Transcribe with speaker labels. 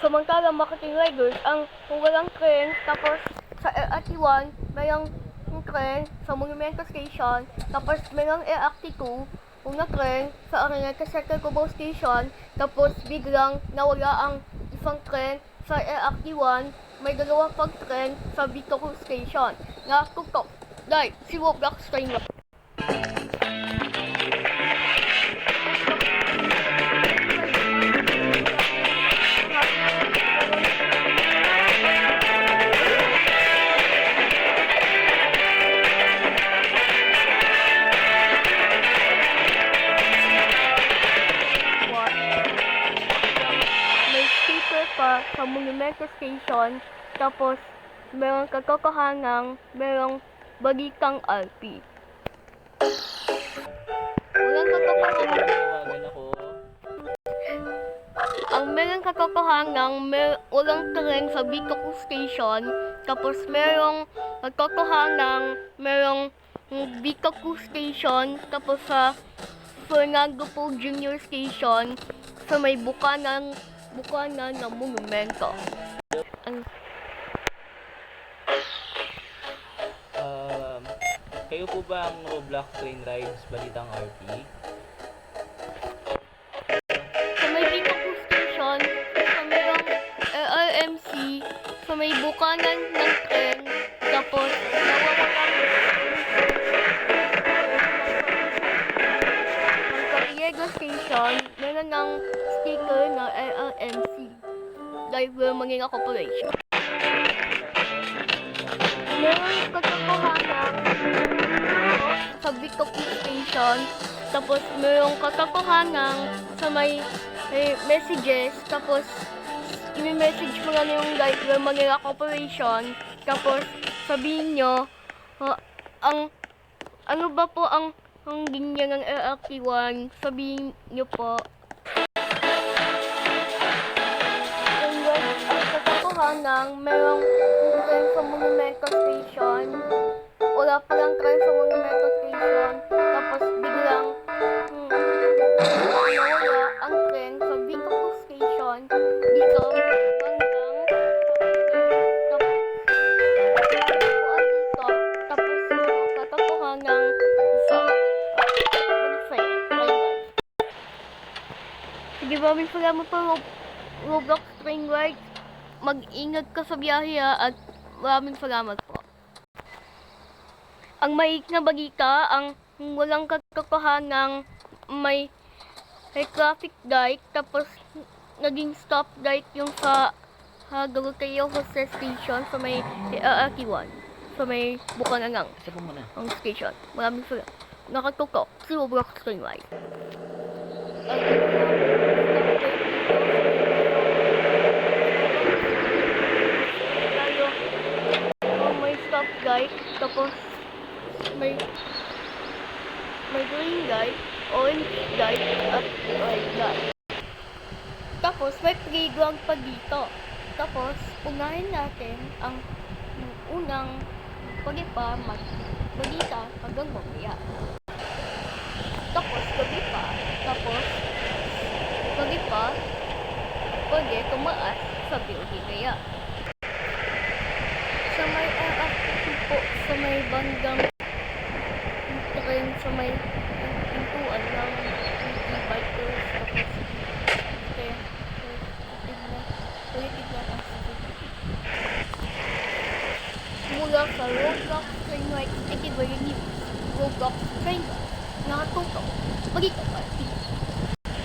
Speaker 1: Samantalang marketing riders ang walang tren, tapos sa LRT1 mayroong tren sa Monumento Station, tapos mayroong LRT2 una tren sa Araneta Circle Cubao Station, tapos biglang nawala ang isang tren sa LRT1, may dalawa pang tren sa Bicol Station. Natutok dahil si Roblox Trainer. Pa sa Monumento Station, tapos merong katotohanang merong balikang RP. Walang katotohanan. Ang merong katotohanang walang tren sa Bicol Station, tapos merong katotohanang merong Bicol Station, tapos sa Fernando Po Junior Station sa may bukanan ng monumento.
Speaker 2: Kayo po ba ang Roblox Train Rides Balitang RP?
Speaker 1: Sa may Bicol Station, sa mayroong LRMC, sa may bukanan ng tren, tapos nawawalan sa Diego Station, meron ng sticker na LRMC, Live Manila Corporation. Meron katotohanan sa Bicol Station, tapos merong katotohanan sa may messages, tapos i-message mo lang yung Live Manila Corporation, tapos sabihin nyo, ano ba po ang linya ng LRT1, sabihin nyo po. Ang katotohanan, merong tren sa Monumento Station, wala palang tren sa Monumento Station, tapos biglang nawala ang tren sa Bicol Station, dito, tapos yung katotohanan isa. Sige, maraming salamat po, Roblox Train Rides. Mag-ingat ka sa biyahe at maraming salamat po. Ang maiik na balita, ang walang katotohanang may traffic light, tapos naging stop light yung sa Galileo Jose Station sa may LRT1, sa may Bukanangang ang station. Maraming salamat. Nakatutok si Roblox Train Rides. May stop light, tapos may green light, orange light, at red light. Tapos may playground pa dito. Tapos unahin natin ang unang pagipa magbalita hanggang mamaya. Tapos gabi pa, pwede tumaas sa building kaya. Sa may po, sa may bandang tren, sa may pintuan ng e-bikers, tapos tignan ang CCTV. Mula sa Roblox Train Rides, Itinerary News, Roblox Train Rides, nakatutok, Balitang RP.